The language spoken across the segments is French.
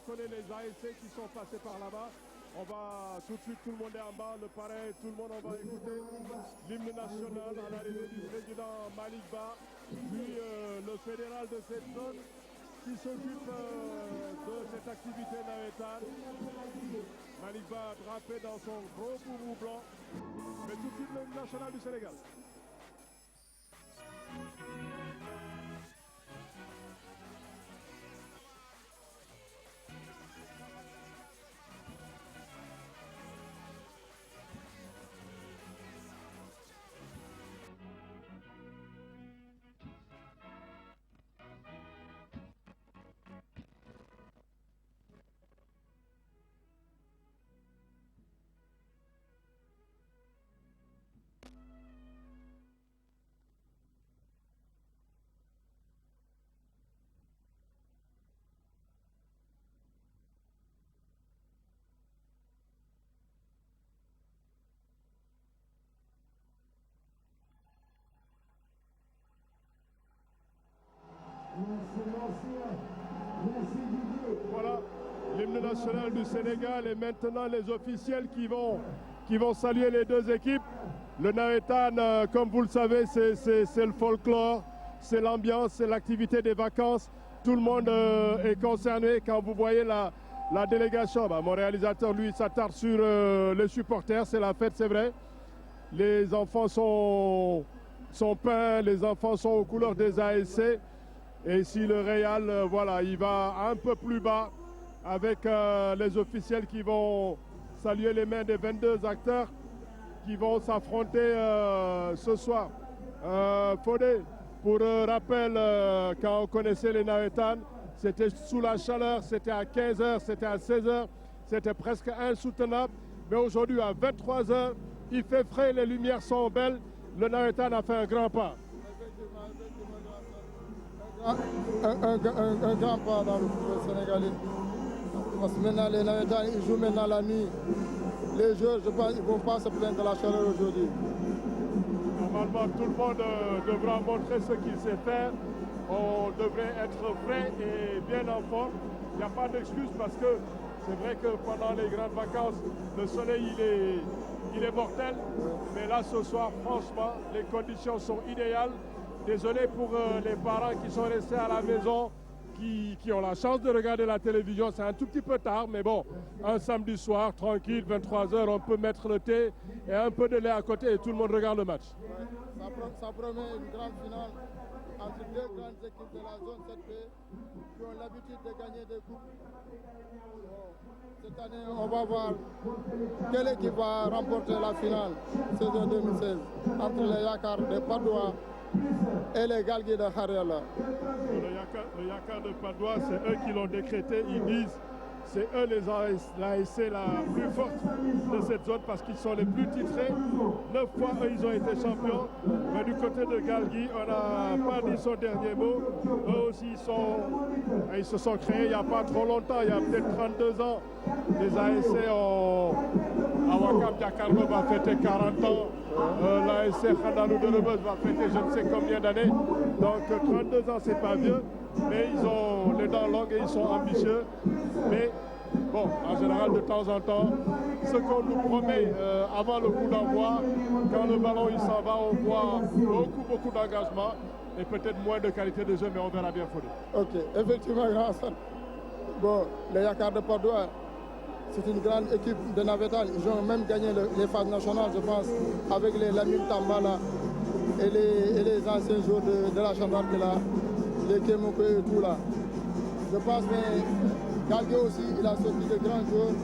reconnaît les ASC qui sont passés par là-bas. On va tout de suite, tout le monde est en bas, le pareil, tout le monde, on va écouter l'hymne national à l'arrivée du président Malick Ba, puis le fédéral de cette zone qui s'occupe de cette activité navétane. Malick Ba drapé dans son gros boubou blanc, mais tout de suite l'hymne national du Sénégal. Voilà, l'hymne national du Sénégal et maintenant les officiels qui vont saluer les deux équipes. Le Nawetan, comme vous le savez, c'est le folklore, c'est l'ambiance, c'est l'activité des vacances. Tout le monde est concerné quand vous voyez la délégation. Mon réalisateur, lui, s'attarde sur les supporters. C'est la fête, c'est vrai. Les enfants sont peints, les enfants sont aux couleurs des ASC. Et ici, le Real, voilà, il va un peu plus bas avec les officiels qui vont saluer les mains des 22 acteurs qui vont s'affronter ce soir. Fodé, pour rappel, quand on connaissait les Nawetan, c'était sous la chaleur, c'était à 15h, c'était à 16h, c'était presque insoutenable. Mais aujourd'hui, à 23h, il fait frais, les lumières sont belles. Le Nawetan a fait un grand pas. Un grand pas dans le football sénégalais. Parce que maintenant, les Nawetan, ils jouent maintenant la nuit. Les joueurs, je pense, ils ne vont pas se plaindre de la chaleur aujourd'hui. Normalement, tout le monde devra montrer ce qu'il sait faire. On devrait être frais et bien en forme. Il n'y a pas d'excuse parce que c'est vrai que pendant les grandes vacances, le soleil, il est mortel. Mais là, ce soir, franchement, les conditions sont idéales. Désolé pour les parents qui sont restés à la maison, qui ont la chance de regarder la télévision. C'est un tout petit peu tard, mais bon, un samedi soir, tranquille, 23h, on peut mettre le thé et un peu de lait à côté et tout le monde regarde le match. Ouais, ça promet une grande finale entre deux grandes équipes de la zone 7B qui ont l'habitude de gagner des coupes. Bon, cette année, on va voir quelle équipe va remporter la finale saison 2016 entre les Yakar de Padoua et les Galgui de Khariala. Le Yakar de Padoua, c'est eux qui l'ont décrété. Ils disent c'est eux l'ASC la plus forte de cette zone parce qu'ils sont les plus titrés. 9 fois, eux, ils ont été champions. Mais du côté de Galgui, on n'a pas dit son dernier mot. Eux aussi, ils se sont créés il n'y a pas trop longtemps, il y a peut-être 32 ans. Les ASC Awakam Diakarlo va fêter 40 ans. L'ASC Khandalou de Rebeuss va fêter je ne sais combien d'années. Donc 32 ans, c'est pas vieux. Mais ils ont les dents longues et ils sont ambitieux. Mais bon, en général, de temps en temps, ce qu'on nous promet avant le coup d'envoi, quand le ballon il s'en va, on voit beaucoup d'engagement et peut-être moins de qualité de jeu, mais on verra bien Fodé. Ok, effectivement, grand Hassan. Bon, les Yakar de Padoua, c'est une grande équipe de Navetan. Ils ont même gagné les phases nationales, je pense, avec les Lamine Tambala et les anciens joueurs de la gendarmerie là, les Kemoko et tout là. Je pense que Galgui aussi, il a sorti de grands joueurs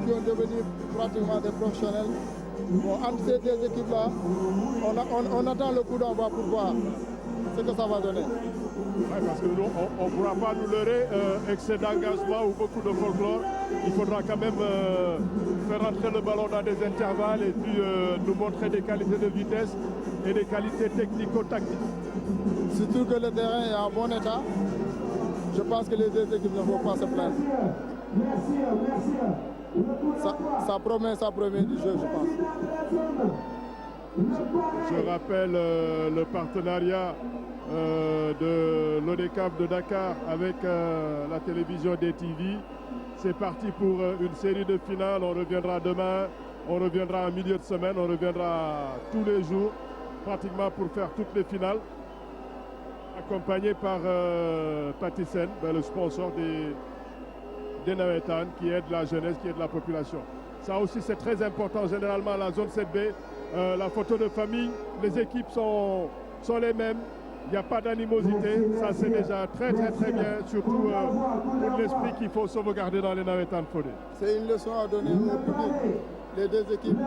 qui ont devenu pratiquement des professionnels. Bon, entre ces deux équipes-là, on attend le coup d'envoi pour voir ce que ça va donner. Ouais, parce que nous, on ne pourra pas nous leurrer, excès d'engagement ou beaucoup de folklore. Il faudra quand même faire rentrer le ballon dans des intervalles et puis nous montrer des qualités de vitesse et des qualités technico-tactiques. Surtout que le terrain est en bon état, je pense que les deux équipes ne vont pas se plaindre. Ça promet du jeu, je pense. Je rappelle le partenariat de l'ODCAV de Dakar avec la télévision DTV. C'est parti pour une série de finales. On reviendra demain, on reviendra en milieu de semaine, on reviendra tous les jours, pratiquement pour faire toutes les finales. Accompagné par Patisen, le sponsor des Nawetan, qui aide la jeunesse, qui aide la population. Ça aussi c'est très important, généralement la zone 7B, la photo de famille, les équipes sont les mêmes, il n'y a pas d'animosité, ça c'est déjà très bien, surtout pour l'esprit qu'il faut sauvegarder dans les Nawetan Fodé. C'est une leçon à donner au public, les deux équipes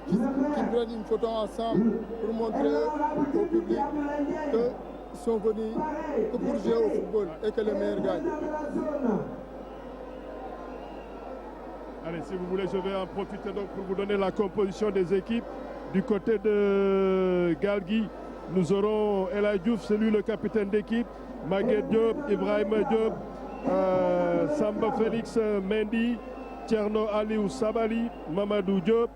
qui prennent une photo ensemble pour montrer au public qu'ils sont venus que pour jouer au football et que le meilleur gagne. Allez, si vous voulez, je vais en profiter donc pour vous donner la composition des équipes. Du côté de Galgui, nous aurons El Hadj Diouf, c'est lui le capitaine d'équipe, Maguette Diop, Ibrahima Diop, Samba Félix Mendy, Thierno Aliou Sabali, Mamadou Diop,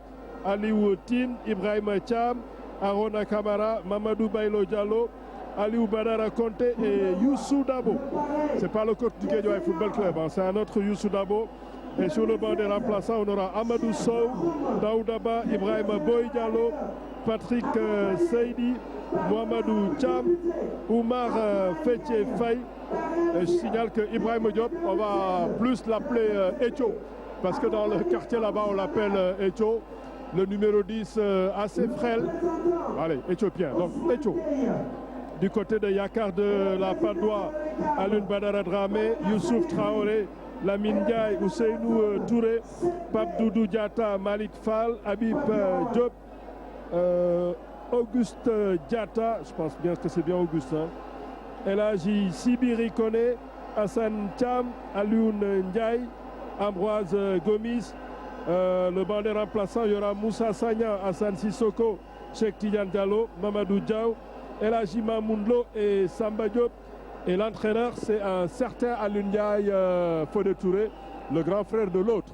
Aliou Tine, Ibrahima Thiam, Arona Kamara, Mamadou Baylo Diallo, Aliou Badara Conté et Youssou Dabo. C'est pas le coach du Guédiawaye Football Club, hein, c'est un autre Youssou Dabo. Et sur le banc des remplaçants, on aura Amadou Sow, Daoudaba, Ibrahima Boy Diallo, Patrick Seydi, Mohamedou Thiam, Oumar Fethié Faye. Et je signale que Ibrahima Diop, on va plus l'appeler Echo, parce que dans le quartier là-bas, on l'appelle Echo. Le numéro 10 assez frêle. Allez, éthiopien. Donc, Echo. Du côté de Yakar de la Padoua, Alun Badara Dramé, Youssouf Traoré, Lamine Ndiaye, Ousseinou Touré, Pape Doudou Diatta, Malik Fall, Habib Diop, Auguste Diatta, je pense bien que c'est bien Auguste, hein. El Hadji Sibiri Kone, Hassan Thiam, Alioune Ndiaye, Ambroise Gomis. Le banc des remplaçants, il y aura Moussa Sagna, Hassan Sissoko, Cheikh Tidiane Diallo, Mamadou Diaw, El Hadji Mamoundlo et Samba Diop. Et l'entraîneur, c'est un certain Alioune Ndiaye Fodé Touré, le grand frère de l'autre.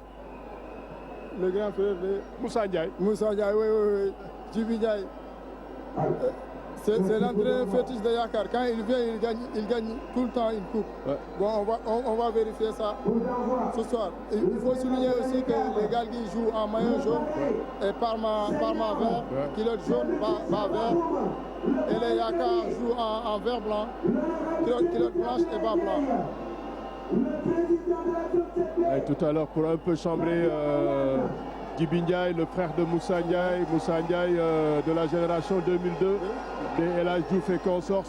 Le grand frère de Moussa Ndiaye. Moussa Ndiaye, oui. Djibi Ndiaye. C'est l'entraîneur fétiche de Yakar. Quand il vient, il gagne tout le temps une coupe. Ouais. Bon, on va vérifier ça ce soir. Et il faut souligner aussi que les Galgui jouent en maillot jaune et Parma vert, culotte jaune, bas vert. Et les Yakar jouent en vert blanc, culotte blanche et bas blanc. Et tout à l'heure, pour un peu chambrer Djibi Ndiaye, le frère de Moussa Ndiaye de la génération 2002. Et El Hadj Diouf et consort,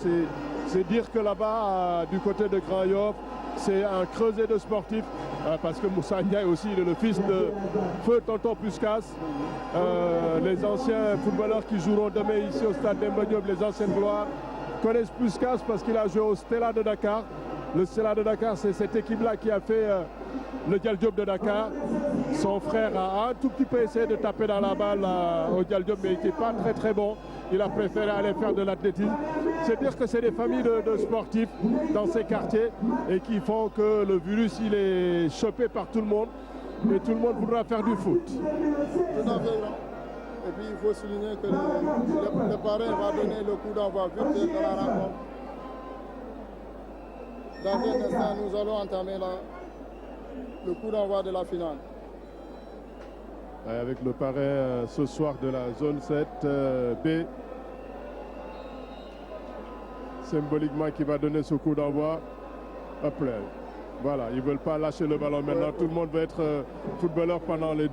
c'est dire que là-bas, du côté de Grand Yoff, c'est un creuset de sportifs, parce que Moussa Ndiaye aussi, il est le fils de Feu Tonton Puskas. Les anciens footballeurs qui joueront demain ici au stade Demba Diop, les anciennes gloires, connaissent Puskas parce qu'il a joué au Stella de Dakar. Le Stella de Dakar, c'est cette équipe-là qui a fait le Dial Diop de Dakar. Son frère a un tout petit peu essayé de taper dans la balle au Dial Diop, mais il n'était pas très bon. Il a préféré aller faire de l'athlétisme. C'est dire que c'est des familles de sportifs dans ces quartiers et qui font que le virus, il est chopé par tout le monde et tout le monde voudra faire du foot. Tout à fait. Et puis il faut souligner que le parrain va donner le coup d'envoi virtuel de la rencontre. Dans un instant, nous allons entamer le coup d'envoi de la finale. Avec le parrain ce soir de la zone 7B, symboliquement qui va donner ce coup d'envoi. Voilà, ils ne veulent pas lâcher le ballon maintenant. Tout le monde va être footballeur pendant les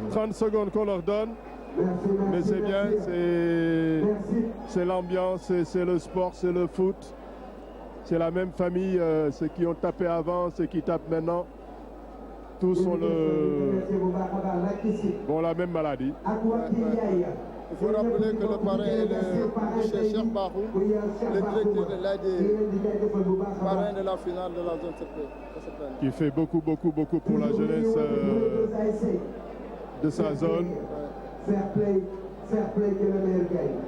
30 secondes qu'on leur donne. Mais c'est bien, c'est l'ambiance, c'est le sport, c'est le foot. C'est la même famille, ceux qui ont tapé avant, ceux qui tapent maintenant. Tous ont la même maladie. Il faut rappeler que le parrain est le Cheikh Barou, le directeur de l'AD, parrain de la finale de la zone 7. Qui fait beaucoup pour la jeunesse de sa zone. Fair play que le meilleur gagne.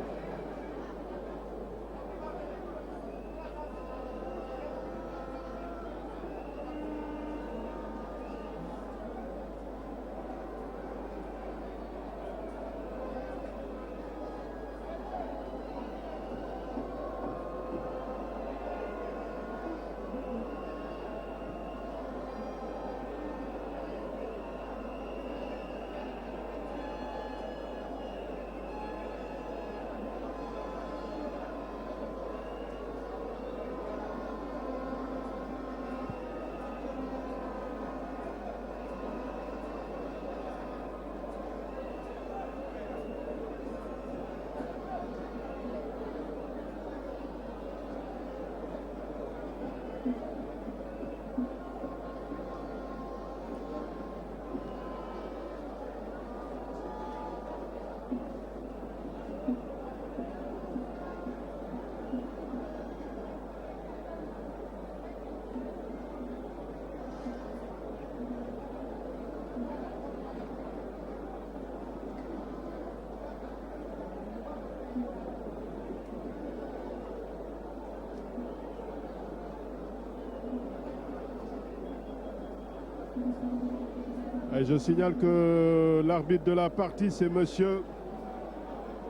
Et je signale que l'arbitre de la partie, c'est monsieur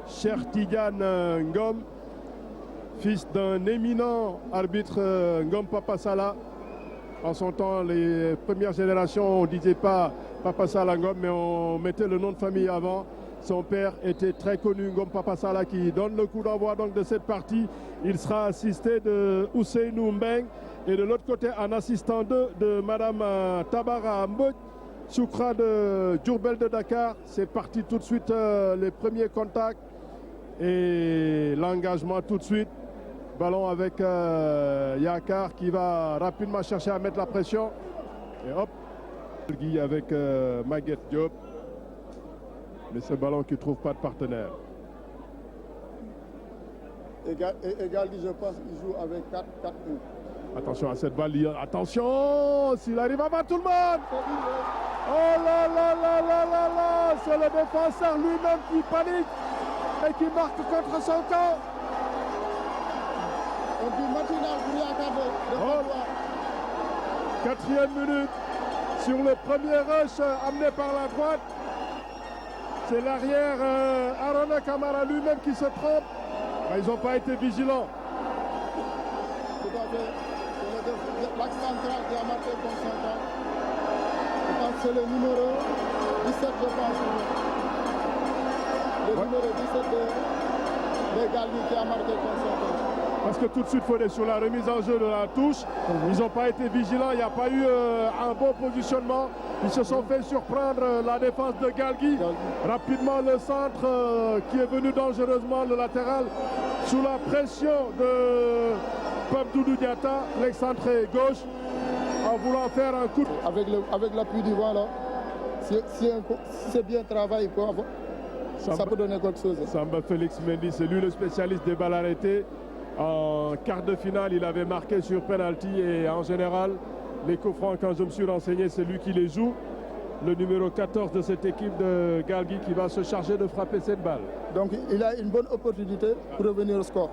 Chertidiane Ngom, fils d'un éminent arbitre Ngom Papa Sala. En son temps, les premières générations, on ne disait pas Papa Sala Ngom, mais on mettait le nom de famille avant. Son père était très connu, Ngom Papa Sala, qui donne le coup d'envoi donc de cette partie. Il sera assisté de Ousseinou Mbeng et de l'autre côté, en assistant de Madame Tabara Mbok, Soukra de Djourbel de Dakar. C'est parti tout de suite, les premiers contacts et l'engagement tout de suite. Ballon avec Yakar qui va rapidement chercher à mettre la pression. Et hop, Guy avec Maguette Diop. Mais ce ballon qui ne trouve pas de partenaire. Et Galgui, je pense, il joue avec 4-4-1. Attention à cette balle. Attention, s'il arrive à battre tout le monde. Oh là là là là là là. C'est le défenseur lui-même qui panique et qui marque contre son camp. On dit matinal pour Yakar de Padoua. 4e minute sur le premier rush amené par la droite. C'est l'arrière Arona Kamara lui-même qui se trompe. Ils n'ont pas été vigilants. Tout à fait. C'est l'axe central qui a marqué contre son camp. Je pense que c'est le numéro 17, je pense. Le numéro 17 de Galgui qui a marqué contre son camp. Parce que tout de suite, il faut aller sur la remise en jeu de la touche. Ils n'ont pas été vigilants, il n'y a pas eu un bon positionnement. Ils se sont fait surprendre la défense de Galgui. Rapidement, le centre qui est venu dangereusement, le latéral, sous la pression de Pape Doudou Diatta, l'excentré gauche, en voulant faire un coup. Avec l'appui du vent, là, si c'est bien travaillé, ça peut donner quelque chose. Samba Félix Mendy, c'est lui le spécialiste des balles arrêtées. En quart de finale, il avait marqué sur penalty et en général, les coups francs, quand je me suis renseigné, c'est lui qui les joue. Le numéro 14 de cette équipe de Galgui qui va se charger de frapper cette balle. Donc il a une bonne opportunité pour revenir au score.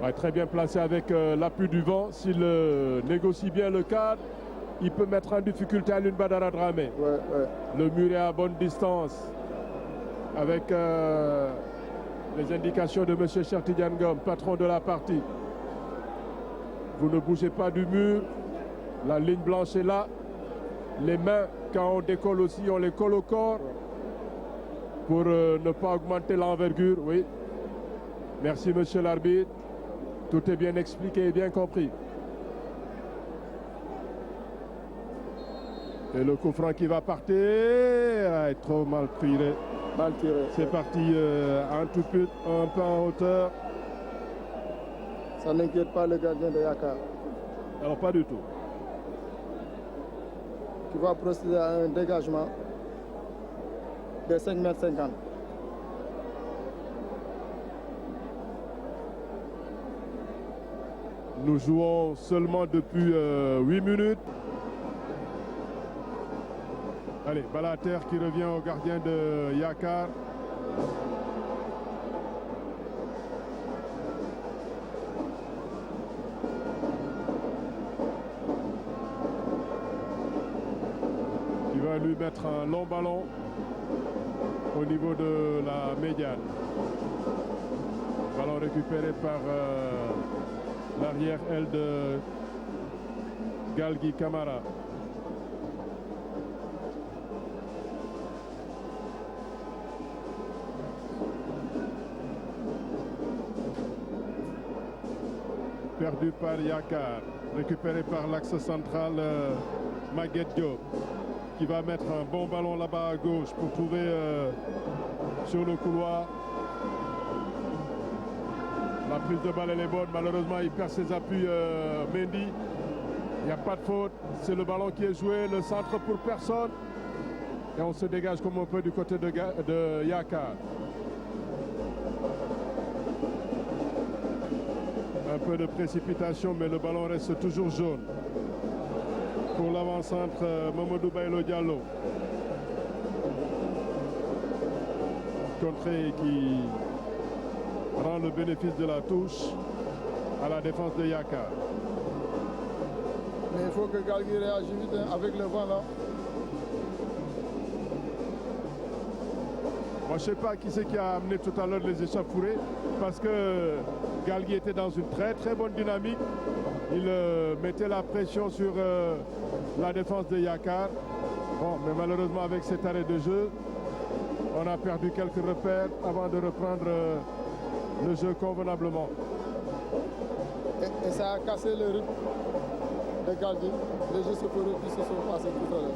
Ouais, très bien placé avec l'appui du vent. S'il négocie bien le cadre, il peut mettre en difficulté Alioune Badara Dramé. Ouais. Le mur est à bonne distance avec les indications de M. Chertidiane Ngom, patron de la partie. Vous ne bougez pas du mur. La ligne blanche est là. Les mains, quand on décolle aussi, on les colle au corps pour ne pas augmenter l'envergure. Oui. Merci, monsieur l'arbitre. Tout est bien expliqué et bien compris. Et le coup franc qui va partir. Trop mal tiré. Mal tiré. C'est parti un peu en hauteur. Ça n'inquiète pas le gardien de Yakar. Alors pas du tout. Qui va procéder à un dégagement de 5,50 m. Nous jouons seulement depuis 8 minutes. Allez, balle à terre qui revient au gardien de Yakar. Qui va lui mettre un long ballon au niveau de la médiane. Ballon récupéré par l'arrière aile de Galgui Kamara. Perdu par Yakar, récupéré par l'axe central Maguette Diop, qui va mettre un bon ballon là-bas à gauche pour trouver sur le couloir. La prise de balle elle est bonne, malheureusement il perd ses appuis Mendy. Il n'y a pas de faute, c'est le ballon qui est joué, le centre pour personne. Et on se dégage comme on peut du côté de Yakar. Un peu de précipitation, mais le ballon reste toujours jaune. Pour l'avant-centre, Mamadou Baylo Diallo. Contré qui rend le bénéfice de la touche à la défense de Yakar. Mais il faut que Galgui réagisse vite hein, avec le vent là. Moi, je ne sais pas qui c'est qui a amené tout à l'heure les échauffourées parce que Galgui était dans une très très bonne dynamique. Il mettait la pression sur la défense de Yakar. Bon, mais malheureusement avec cet arrêt de jeu, on a perdu quelques repères avant de reprendre le jeu convenablement. Et ça a cassé le rythme de Galgui. Les échauffourées qui se sont passés tout à l'heure.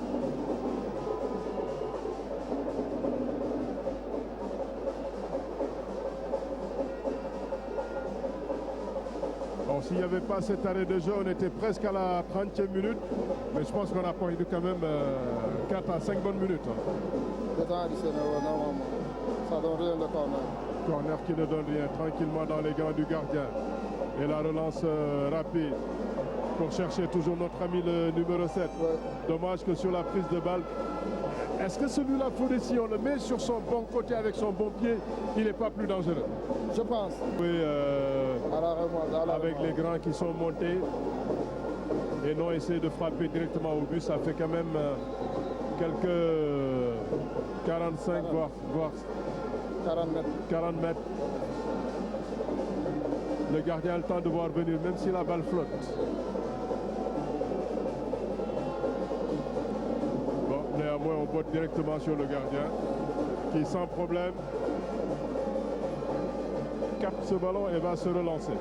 Bon, s'il n'y avait pas cet arrêt de jeu, on était presque à la 30e minute. Mais je pense qu'on a perdu quand même 4 à 5 bonnes minutes. Le temps additionnel, normalement. Ça donne rien de corner. Corner qui ne donne rien, tranquillement dans les gants du gardien. Et la relance rapide pour chercher toujours notre ami le numéro 7. Ouais. Dommage que sur la prise de balle. Est-ce que celui-là, Fodé, si on le met sur son bon côté avec son bon pied, il n'est pas plus dangereux? Je pense. Oui, À la remontée, à la avec remontée. les grands qui sont montés et non essayer de frapper directement au but, ça fait quand même quelques 45 voire 40 mètres. 40 mètres. Le gardien a le temps de voir venir, même si la balle flotte. Bon, néanmoins, on botte directement sur le gardien, qui sans problème capte ce ballon et va se relancer.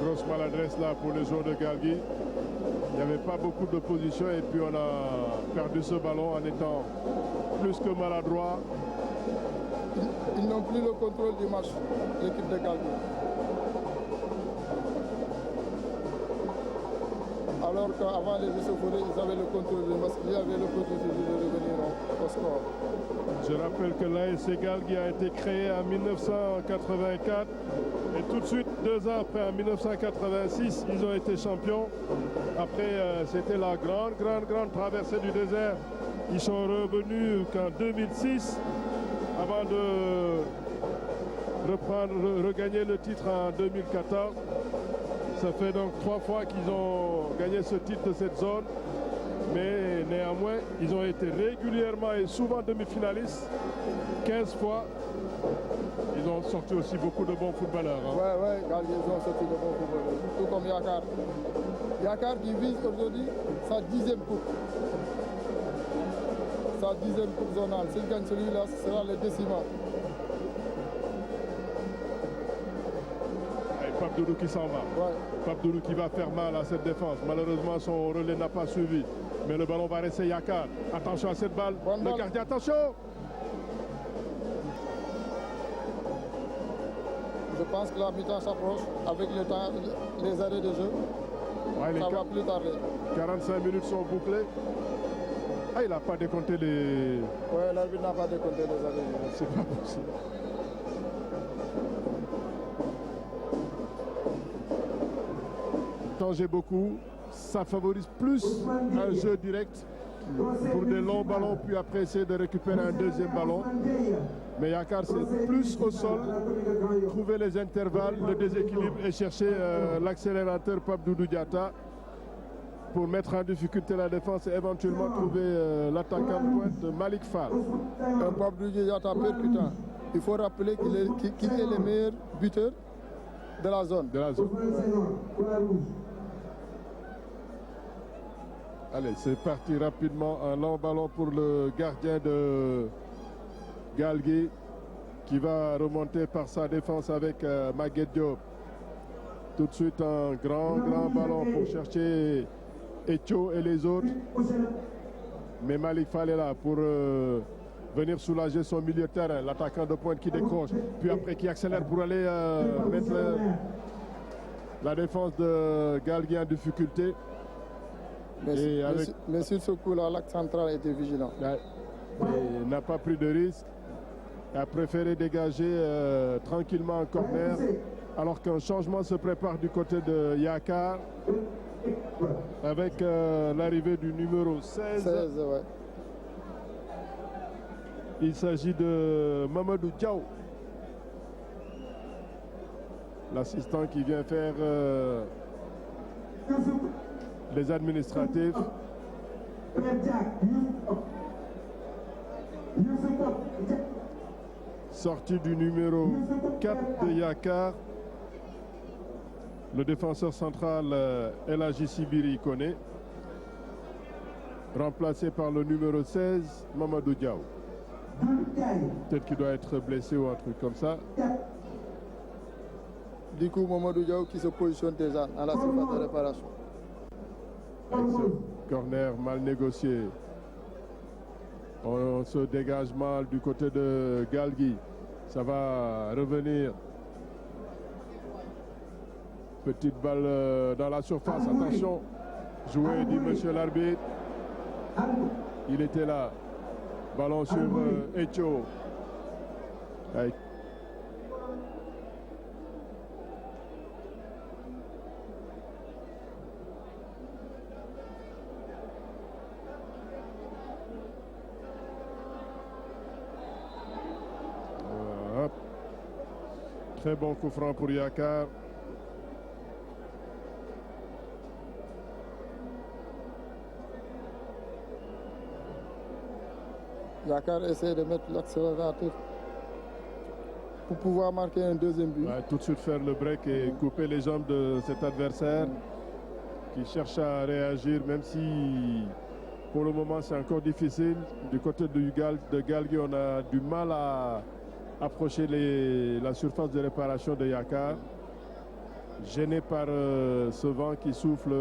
Grosse maladresse là pour les joueurs de Galgui. Il n'y avait pas beaucoup d'opposition et puis on a perdu ce ballon en étant plus que maladroit. Ils n'ont plus le contrôle du match, l'équipe de Galgui. Alors qu'avant les échauffourées, ils avaient le contrôle du match, ils avaient le possibilité de revenir au score. Je rappelle que l'AS Galgui a été créé en 1984 et tout de suite, 2 ans après, en 1986, ils ont été champions. Après, c'était la grande traversée du désert. Ils sont revenus qu'en 2006 avant de regagner le titre en 2014. Ça fait donc 3 fois qu'ils ont gagné ce titre de cette zone. Mais néanmoins, ils ont été régulièrement et souvent demi-finalistes, 15 fois. Ils ont sorti aussi beaucoup de bons footballeurs. Hein. Ouais, Galgui, ils ont sorti de bons footballeurs. Tout comme Yakar. Yakar qui vise aujourd'hui sa 10e coupe. Sa 10e coupe zonale. S'il gagne celui-là, ce sera le décimal. Et Pape Doudou qui s'en va. Ouais. Pape Doudou qui va faire mal à cette défense. Malheureusement, son relais n'a pas suivi. Mais le ballon va rester Yakar. Attention à cette balle. Bonne le balle. gardien, attention! Je pense que la mi-temps s'approche avec le temps, les arrêts de jeu. Ouais, Ça va plus tarder. 45 minutes sont bouclées. Ah, il n'a pas décompté les... Ouais, l'arbitre n'a pas décompté les arrêts de jeu. C'est pas possible. Changer beaucoup. Ça favorise plus un jeu direct pour des longs ballons, puis après essayer de récupérer un deuxième ballon. Mais Yakar, c'est plus au sol, trouver les intervalles, le déséquilibre et chercher l'accélérateur Pape Doudou Diatta pour mettre en difficulté la défense et éventuellement trouver l'attaquant de pointe Malik Fall. Un Pape Doudou Diatta percutant. Il faut rappeler qu'il est le meilleur buteur de la zone. Allez, c'est parti rapidement. Un long ballon pour le gardien de Galgui qui va remonter par sa défense avec Maguette Diop. Tout de suite un grand ballon pour chercher Etio et les autres. Mais Malik Fall est là pour venir soulager son milieu de terrain. L'attaquant de pointe qui décroche, puis après qui accélère pour aller mettre la défense de Galgui en difficulté. Mais sur ce coup-là, l'axe central était vigilant. Il n'a pas pris de risque. Il a préféré dégager tranquillement un corner. Alors qu'un changement se prépare du côté de Yakar. avec l'arrivée du numéro 16. 16, ouais. Il s'agit de Mamadou Diaw, l'assistant qui vient faire les administratifs. Sortie du numéro 4 de Yakar, le défenseur central El Hadji Sibiri Koné, remplacé par le numéro 16 Mamadou Diaw. Peut-être qu'il doit être blessé ou un truc comme ça. Du coup, Mamadou Diaw qui se positionne déjà à la surface de réparation. Avec ce corner mal négocié. On se dégage mal du côté de Galgui. Ça va revenir. Petite balle dans la surface. Attention. Joué, dit monsieur l'arbitre. Il était là. Ballon sur Echo. Avec très bon coup franc pour Yakar. Yakar essaie de mettre l'accélérateur pour pouvoir marquer un deuxième but. Ouais, tout de suite faire le break et couper les jambes de cet adversaire qui cherche à réagir, même si pour le moment c'est encore difficile. Du côté de Galgui, on a du mal à approcher la surface de réparation de Yakar, gêné par ce vent qui souffle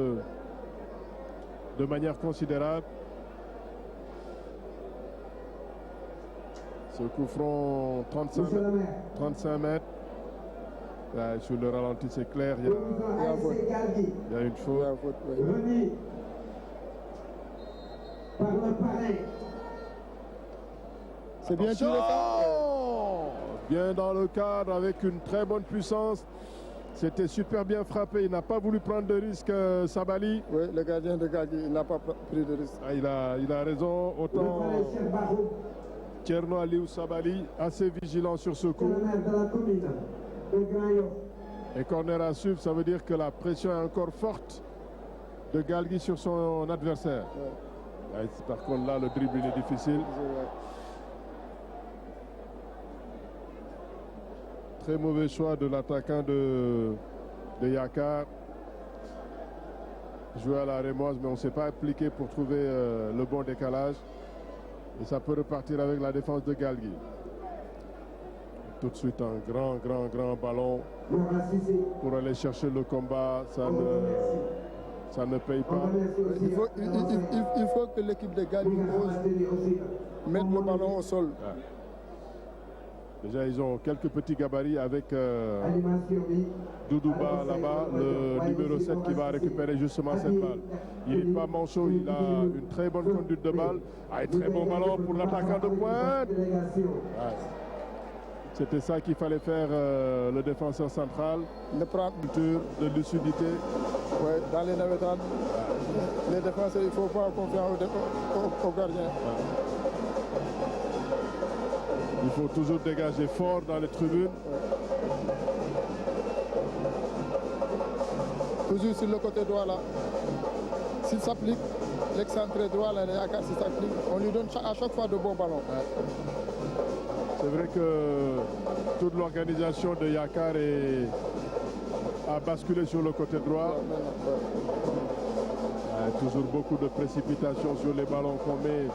de manière considérable. Ce coup franc 35 mètres. Là, sur le ralenti, c'est clair, il y a une faute. Remis par le parrain. C'est bien tiré ça. Bien dans le cadre avec une très bonne puissance. C'était super bien frappé. Il n'a pas voulu prendre de risque, Sabali. Oui, le gardien de Galgui, il n'a pas pris de risque. Ah, il a raison. Autant Tcherno Aliou Sabali, assez vigilant sur ce coup. Et corner à suivre, ça veut dire que la pression est encore forte de Galgui sur son adversaire. Ouais. Par contre, là, le dribble il est difficile. Très mauvais choix de l'attaquant de Yakar. Jouer à la rémoise, mais on ne s'est pas appliqué pour trouver le bon décalage. Et ça peut repartir avec la défense de Galgui. Tout de suite un grand ballon pour aller chercher le combat. Ça ne paye pas. Il faut que l'équipe de Galgui ose mettre le ballon au sol. Ouais. Déjà, ils ont quelques petits gabarits avec Doudouba là-bas, le numéro 7 qui va récupérer justement cette balle. Il n'est pas manchot, il a une très bonne conduite de balle. Ah, un très bon ballon pour l'attaquant de pointe. Ouais. C'était ça qu'il fallait faire le défenseur central. Culture de lucidité. Ouais, dans les navettes, les défenseurs, il ne faut pas confier au gardien. Ouais. Il faut toujours dégager fort dans les tribunes. Toujours sur le côté droit là. S'il s'applique, l'excentré droit là, Yakar s'il s'applique, on lui donne à chaque fois de bons ballons. Ouais. C'est vrai que toute l'organisation de Yakar a basculé sur le côté droit. Toujours beaucoup de précipitation sur les ballons qu'on met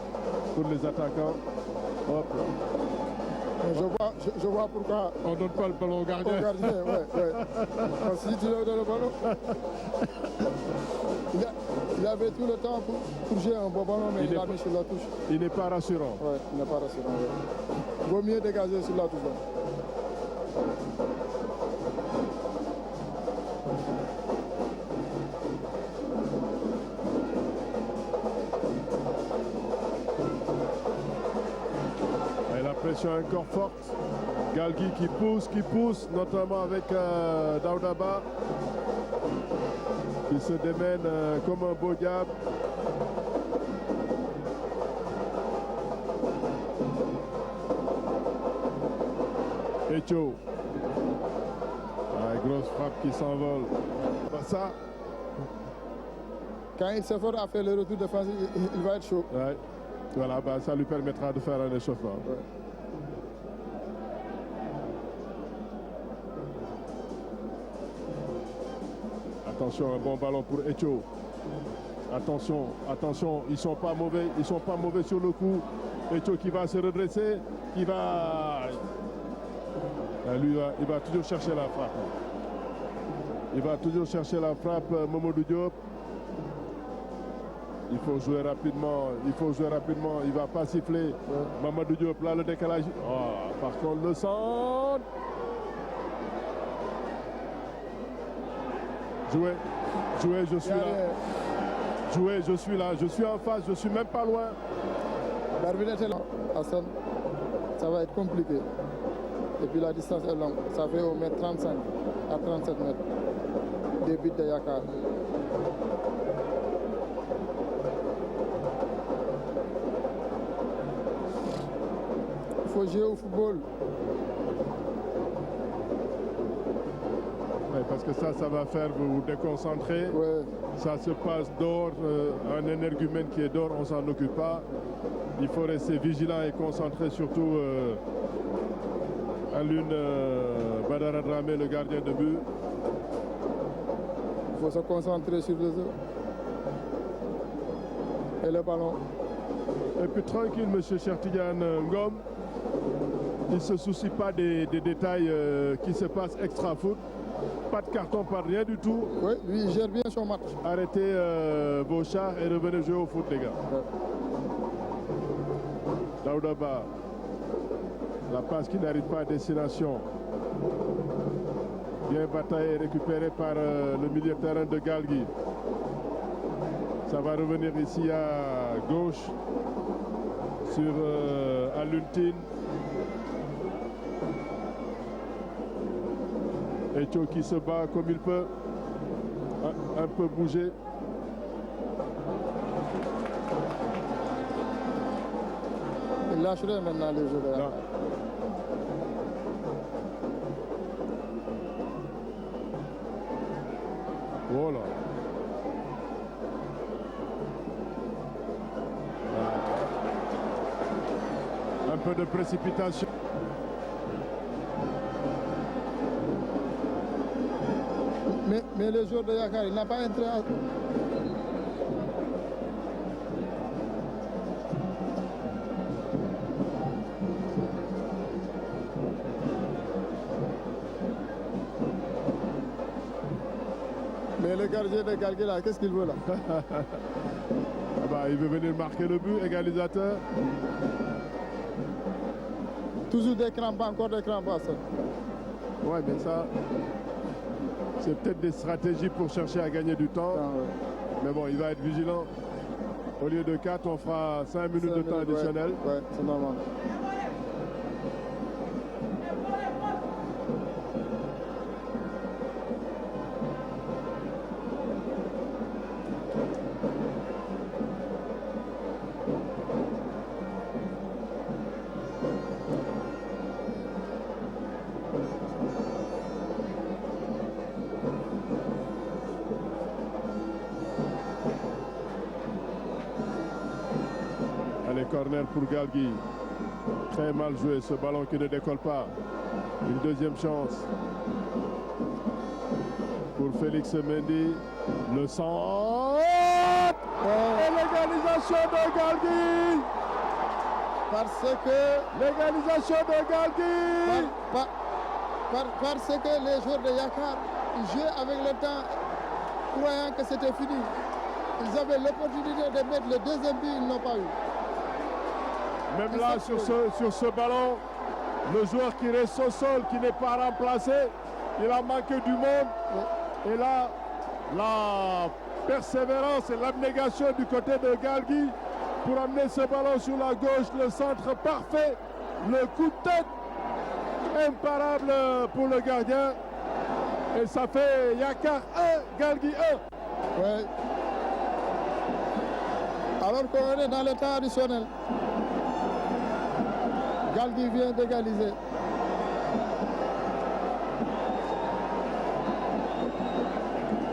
pour les attaquants. Hop. Je vois pourquoi. On ne donne pas le ballon au gardien. Au gardien, ouais. Parce que si tu lui donnes le ballon, il avait tout le temps pour jouer un bon ballon, mais il a mis sur la touche. Il n'est pas rassurant. Ouais, il n'est pas rassurant. Ouais. Vaut mieux dégager sur la touche. La pression est encore forte. Galgui qui pousse, notamment avec Daoudaba, qui qui se démène comme un beau diable. Etcho. Grosse frappe qui s'envole. Ça. Quand il s'efforce à faire le retour défensif, il va être chaud. Ouais. Voilà, bah, ça lui permettra de faire un échauffement. Ouais. Attention, un bon ballon pour Etcho. Attention, attention, ils sont pas mauvais sur le coup. Etcho qui va se redresser, il va toujours chercher la frappe. Il va toujours chercher la frappe, Mamadou Diop. Il faut jouer rapidement, il va pas siffler. Mamadou Diop, là le décalage. Oh, par contre le centre. Jouer, je suis là. Jouer, je suis là, je suis en face, je suis même pas loin. Darwin était là, Hassan. Ça va être compliqué. Et puis la distance est longue. Ça fait au mètre 35 à 37 mètres. Début de Yakar. Il faut jouer au football. Ouais, parce que ça va faire vous déconcentrer. Ouais. Ça se passe dehors, un énergumène qui est dehors, on s'en occupe pas. Il faut rester vigilant et concentré, surtout à l'une Badara Dramé, le gardien de but. Il faut se concentrer sur les autres. Et le ballon. Et puis tranquille, monsieur Chertidiane Ngom. Il ne se soucie pas des détails qui se passent extra-foot. Pas de carton, pas rien du tout. Oui, lui, il gère bien son match. Arrêtez vos chars et revenez jouer au foot, les gars. Ouais. Daoudaba. La passe qui n'arrive pas à destination. Bien bataillé, récupéré par le milieu de terrain de Galgui. Ça va revenir ici à gauche sur Aluntine. Etcho qui se bat comme il peut. Un peu bougé. Il lâcherait maintenant les jeux de Voilà. Un peu de précipitation. Mais les joueurs de Yakar, il n'a pas intérêt à... Mais le gardien de Galgui là, qu'est-ce qu'il veut là? Ah bah, il veut venir marquer le but, égalisateur. Toujours des crampes, encore des crampes. Ça. Ouais, mais ça, c'est peut-être des stratégies pour chercher à gagner du temps. Ah, ouais. Mais bon, il va être vigilant. Au lieu de 4, on fera 5 minutes de temps additionnel. Ouais, c'est normal. Allez, corner pour Galgui. Très mal joué, ce ballon qui ne décolle pas. Une deuxième chance pour Félix Mendy. Le centre. Et l'égalisation de Galgui. Parce que... L'égalisation de Galgui. Parce que les joueurs de Yakar jouaient avec le temps, croyant que c'était fini. Ils avaient l'opportunité de mettre le deuxième but, ils n'ont pas eu. Même là, sur ce ballon, le joueur qui reste au sol, qui n'est pas remplacé, il a manqué du monde. Oui. Et là, la persévérance et l'abnégation du côté de Galgui pour amener ce ballon sur la gauche, le centre parfait, le coup de tête imparable pour le gardien. Et ça fait Yakar 1, Galgui 1. Ouais. Alors qu'on est dans le temps additionnel. Galgui vient d'égaliser.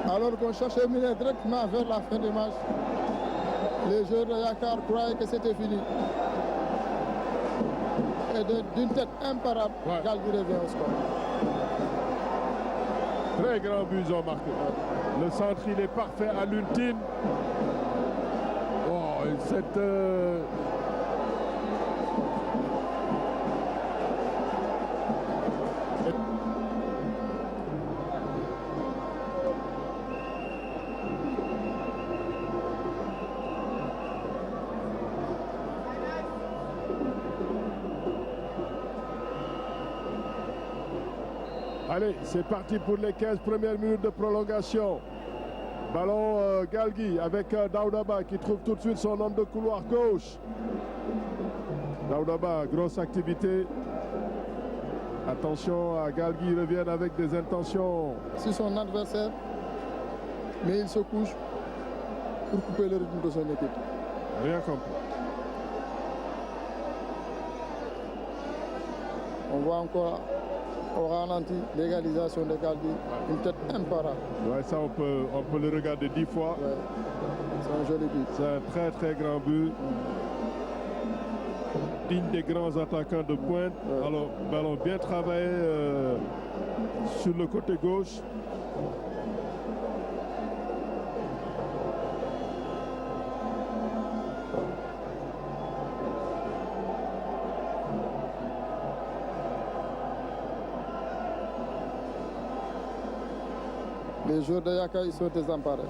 Alors qu'on cherchait Minet directement vers la fin du match. Les joueurs de Yakar croyaient que c'était fini. Et d'une tête imparable, Ouais. Galgui revient au score. Très grand but, ils ont marqué. Le centre, il est parfait à l'ultime. Oh, et cette... Allez, c'est parti pour les 15 premières minutes de prolongation. Ballon Galgui avec Daoudaba qui trouve tout de suite son homme de couloir gauche. Daoudaba, grosse activité. Attention à Galgui, ils reviennent avec des intentions. C'est son adversaire, mais il se couche pour couper le rythme de son équipe. Rien compris. On voit encore au ralenti l'égalisation de Galgui, une tête imparable. Ouais, ça on peut le regarder 10 fois. Ouais. C'est un joli but. C'est un très très grand but. Digne des grands attaquants de pointe. Ouais. Alors, ballon bien travaillé sur le côté gauche. Les joueurs de Yaka, ils sont désemparés.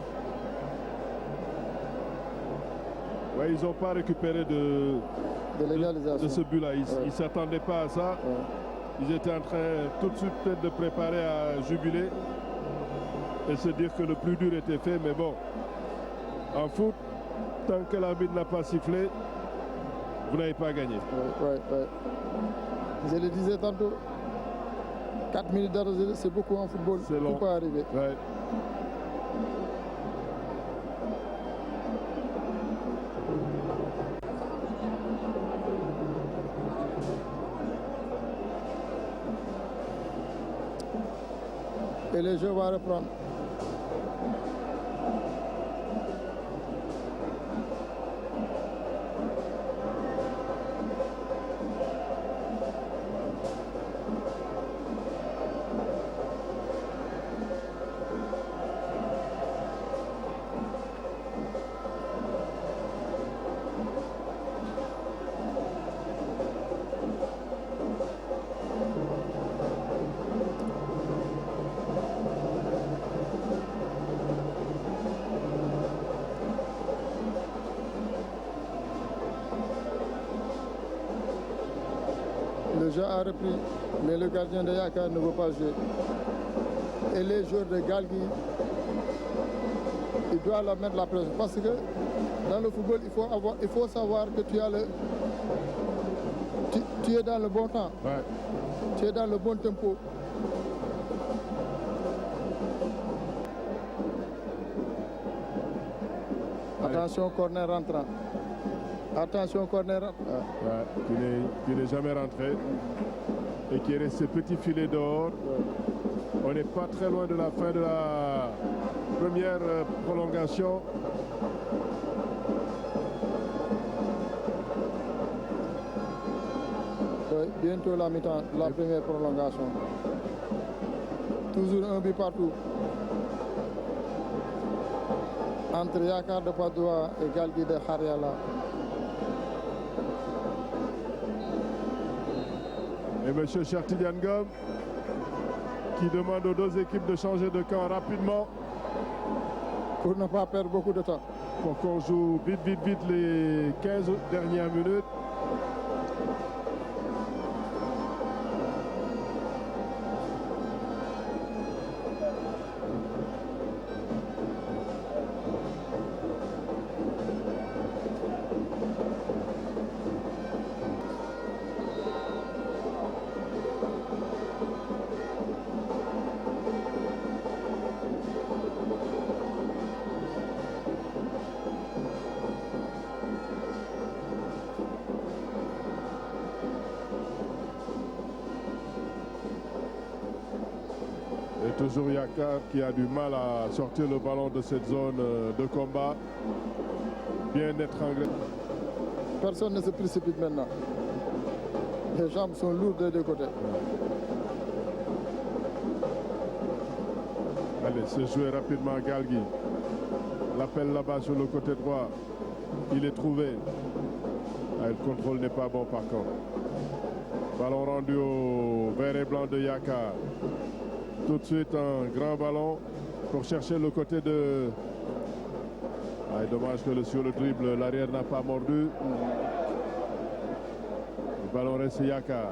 Ouais, ils n'ont pas récupéré de l'égalisation. de ce but-là. Ils Ouais. ne s'attendaient pas à ça. Ouais. Ils étaient en train tout de suite peut-être de préparer à jubiler et se dire que le plus dur était fait. Mais bon, en foot, tant que l'arbitre n'a pas sifflé, vous n'avez pas gagné. Ouais. Je le disais tantôt, 4 minutes d'arrêt, c'est beaucoup en football. C'est long. Tout peut arriver. Ouais. Et le jeu va reprendre. Le jeu a repris, mais le gardien de Yaka ne veut pas jouer. Et les joueurs de Galgui, ils doivent leur mettre la pression. Parce que dans le football, il faut savoir que tu es dans le bon temps. Ouais. Tu es dans le bon tempo. Attention, corner rentrant. Attention, corner rentrant. Ouais, qui n'est jamais rentré et qui est resté petit filet dehors. On n'est pas très loin de la fin de la première prolongation. Ouais, bientôt la mi-temps, la première prolongation. Toujours un but partout. Entre Yakar de Padoua et Galgui de Khariala. Et M. Chertidian Gom qui demande aux deux équipes de changer de camp rapidement Pour ne pas perdre beaucoup de temps. pour qu'on joue vite les 15 dernières minutes. Toujours Yakar qui a du mal à sortir le ballon de cette zone de combat. Bien étranglé. Personne ne se précipite maintenant. Les jambes sont lourdes des deux côtés. Allez, c'est joué rapidement Galgui. L'appel là-bas sur le côté droit. Il est trouvé. Ah, le contrôle n'est pas bon par contre. Ballon rendu au vert et blanc de Yakar. Tout de suite un grand ballon pour chercher le côté de... Ah, dommage que sur le dribble, l'arrière n'a pas mordu. Le ballon reste Yakar.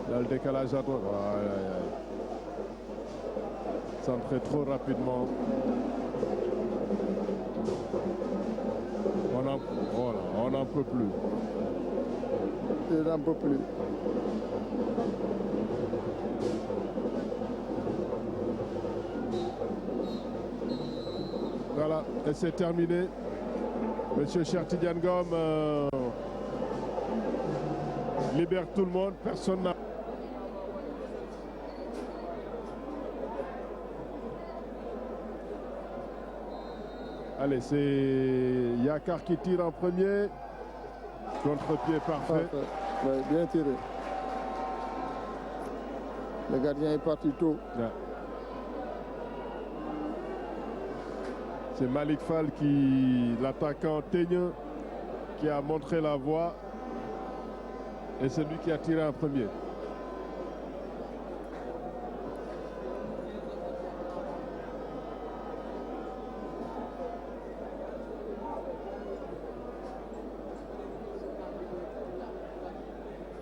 Là, le décalage à droite. Aïe, aïe, aïe. Centré trop rapidement. On n'en peut plus. Il n'en peut plus. Voilà, et c'est terminé. Monsieur Cheikh Tidiane Ngom libère tout le monde. Personne n'a... Allez, c'est Yakar qui tire en premier. Contre-pied parfait. Ouais, bien tiré. Le gardien est parti tôt. Ouais. C'est Malik Fall, l'attaquant teigneux, qui a montré la voie. Et c'est lui qui a tiré en premier.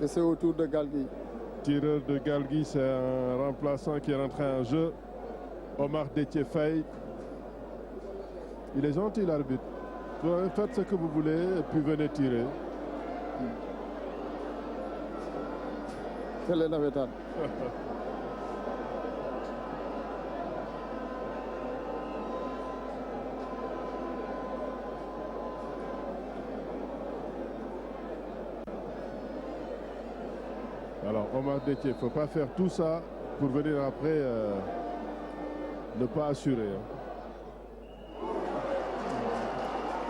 Et c'est au tour de Galgui. Tireur de Galgui, c'est un remplaçant qui est rentré en jeu. Omar Détié-Faye. Il est gentil, l'arbitre. Faites ce que vous voulez et puis venez tirer. C'est le navétane. Alors, Omar Détié, il ne faut pas faire tout ça pour venir après ne pas assurer.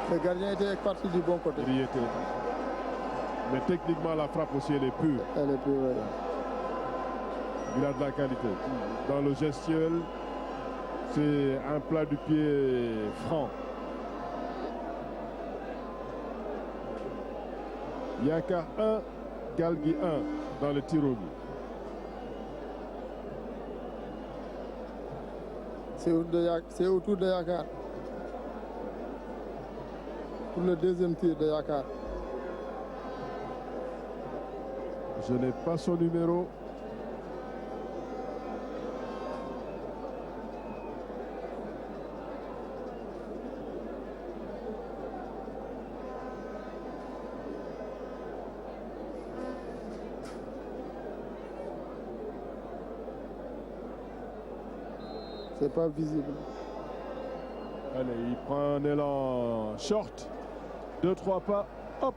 Le gardien était parti du bon côté. Il y était. Mais techniquement, la frappe aussi, elle est pure. Elle est pure, ouais. Il a de la qualité. Dans le gestuel, c'est un plat du pied franc. Yakar 1, Galgui 1 dans le tir au but. C'est au tour de Yakar. Pour le deuxième tir de Yakar. Je n'ai pas son numéro. C'est pas visible. Allez, il prend un élan short. 2-3 pas. Hop.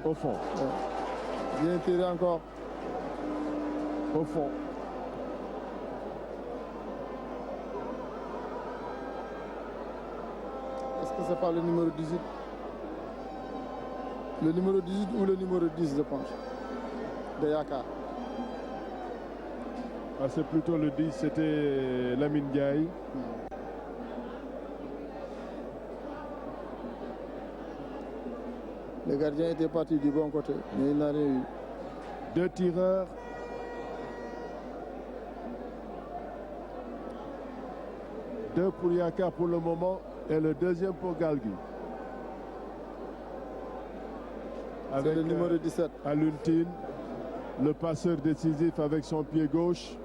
Au fond. Ouais. Bien tiré encore. Au fond. Est-ce que c'est pas le numéro 18? Le numéro 18 ou le numéro 10, je pense, de Yakar. Ah, c'est plutôt le 10, c'était Lamine Gaye. Le gardien était parti du bon côté, mais il n'a rien eu. 2 tireurs. Deux pour Yakar pour le moment et le deuxième pour Galgui. C'est le numéro 17. Aluntine, le passeur décisif avec son pied gauche.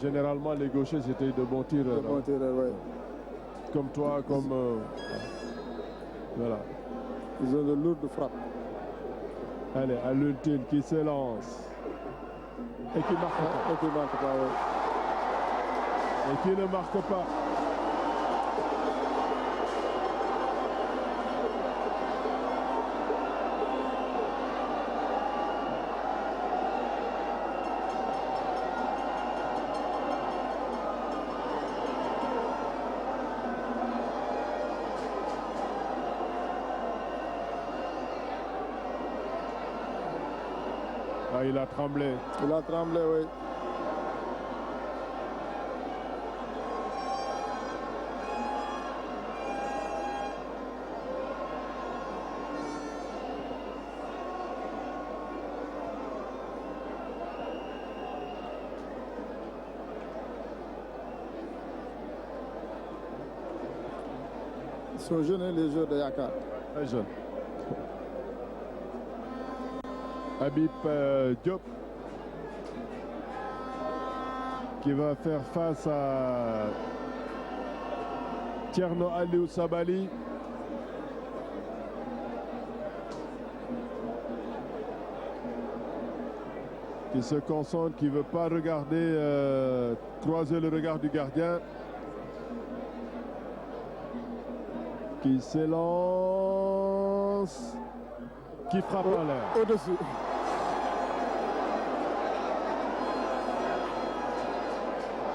Généralement, les gauchers, c'était de bons tireurs. De bons tireurs, oui. Comme toi, comme... voilà. Ils ont de lourdes frappes. Allez, Aluntine qui s'élance. Et qui marque pas. Et qui marque pas, oui. Et qui ne marque pas. Ah, il a tremblé. Il a tremblé, oui. Ils sont jeunes, les joueurs de Yakar. Très jeune. Habib Diop qui va faire face à Thierno Aliou Sabali. Qui se concentre, qui ne veut pas regarder, croiser le regard du gardien. Qui s'élance, qui frappe en l'air. Au-dessus.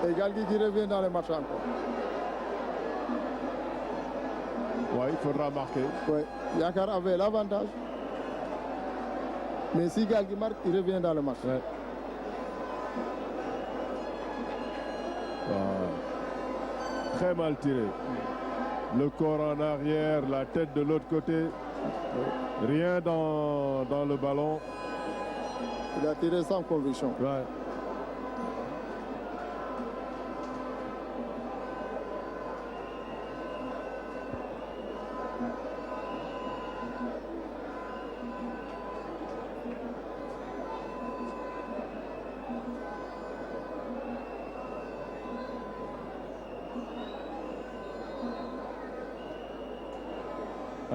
Et Galgui qui revient dans le match encore. Oui, il faudra marquer. Oui, Yakar avait l'avantage. Mais si Galgui marque, il revient dans le match. Ouais. Très mal tiré. Le corps en arrière, la tête de l'autre côté. Rien dans le ballon. Il a tiré sans conviction. Ouais.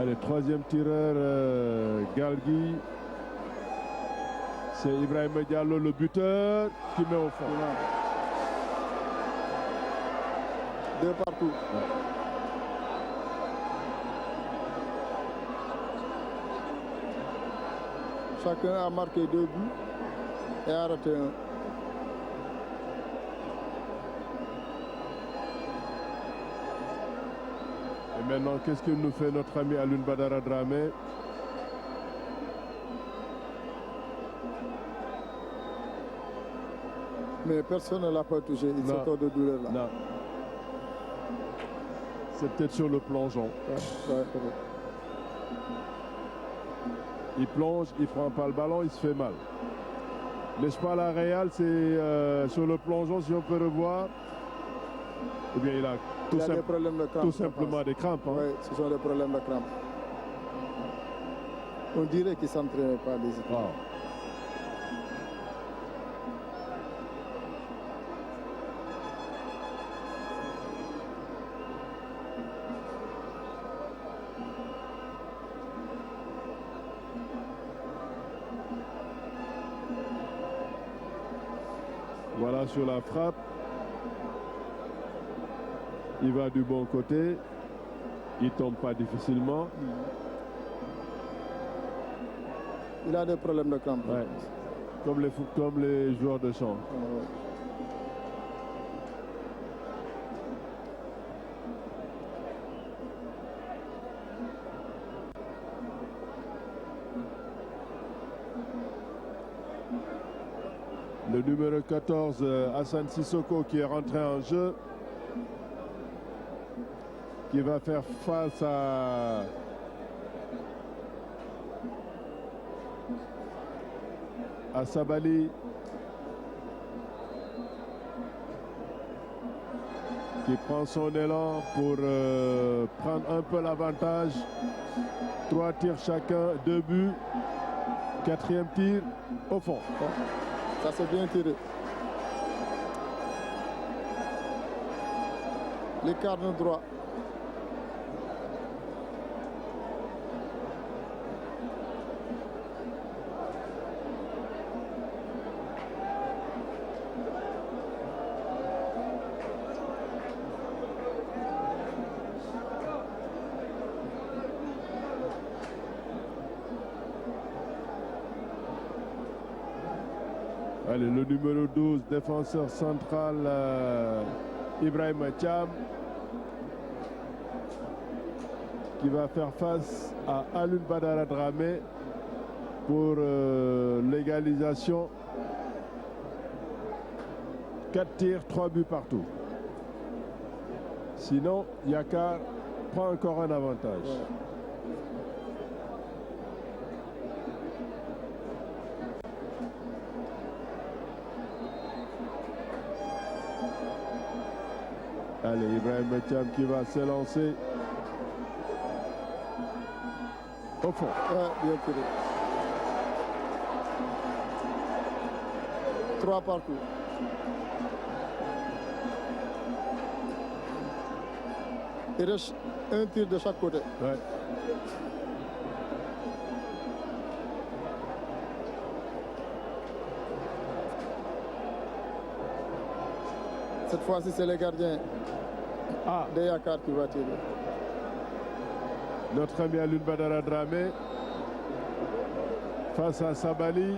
Allez, troisième tireur, Galgui. C'est Ibrahim Diallo, le buteur, qui met au fond. Deux partout. Ouais. Chacun a marqué 2 buts et a raté un. Et maintenant, qu'est-ce que nous fait notre ami Alioune Badara Dramé? Mais personne ne l'a pas touché. Il s'est de douleur là. Non. C'est peut-être sur le plongeon. Ouais. Il plonge, il ne prend pas le ballon, il se fait mal. N'est-ce pas, la Real, c'est sur le plongeon, si on peut revoir. Eh bien, il a des problèmes de crampes. Tout simplement des crampes. Hein. Oui, ce sont des problèmes de crampes. On dirait qu'il ne s'entraînait pas des équipes. Wow. Voilà sur la frappe. Il va du bon côté. Il ne tombe pas difficilement. Il a des problèmes de crampes. Ouais. Comme les joueurs de champ. Le numéro 14, Hassan Sissoko, qui est rentré en jeu, qui va faire face à Sabali, qui prend son élan pour prendre un peu l'avantage. 3 tirs chacun, 2 buts. 4e tir au fond. Ça c'est bien tiré. L'écart droit. Allez, le numéro 12, défenseur central, Ibrahim Thiam, qui va faire face à Alioune Badara Dramé. pour l'égalisation. 4 tirs, 3 buts partout. Sinon, Yakar prend encore un avantage. Ouais. Allez, Ibrahim Thiam qui va s'élancer au fond. Ouais, bien tiré. 3 partout. Il reste un tir de chaque côté. Ouais. Cette fois-ci, c'est le gardien de Yakar qui va tirer. Notre ami Alun Badara Dramé face à Sabali.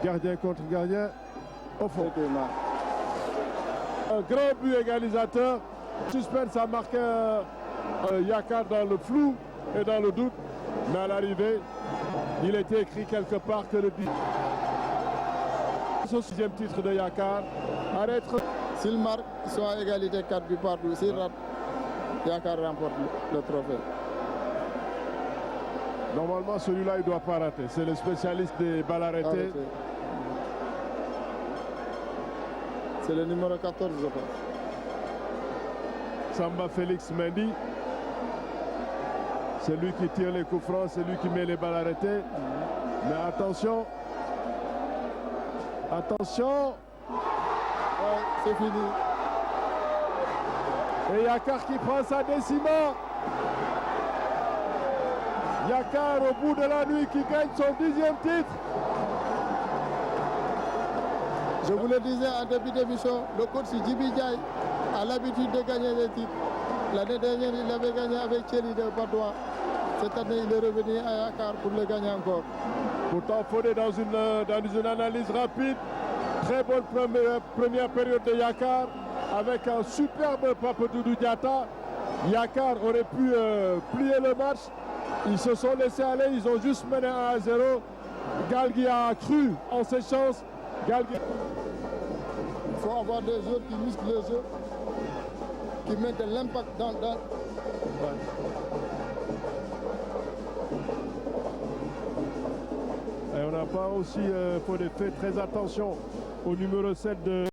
Gardien contre gardien au fond. Un grand but égalisateur. Suspense a marqué Yakar dans le flou et dans le doute. Mais à l'arrivée, il était écrit quelque part que le but. Ce 6e titre de Yakar. Arrête. S'il marque, ils sont à égalité 4 buts partout. S'il rate, Yakar remporte le trophée. Normalement, celui-là, il ne doit pas rater. C'est le spécialiste des balles arrêtées. C'est le numéro 14, je pense. Samba Félix Mendy. C'est lui qui tire les coups francs, c'est lui qui met les balles arrêtées. Mais attention. Attention. Ouais, c'est fini. Et Yakar qui prend sa décima. Yakar au bout de la nuit qui gagne son 10e titre. Je vous le disais en début d'émission, le coach Djibi Ndiaye a l'habitude de gagner des titres. L'année dernière, il avait gagné avec Thierry de Padoua. Cette année, il est revenu à Yakar pour le gagner encore. Pourtant, Fodé dans une analyse rapide. Très bonne première période de Yakar avec un superbe Pape-Doudou Diatta. Yakar aurait pu plier le match. Ils se sont laissés aller, ils ont juste mené 1-0. Galgui a cru en ses chances. Galgui... Il faut avoir des joueurs qui musclent le jeu, qui mettent de l'impact dans... Ouais. Et on n'a pas aussi fait très attention au numéro 7 de...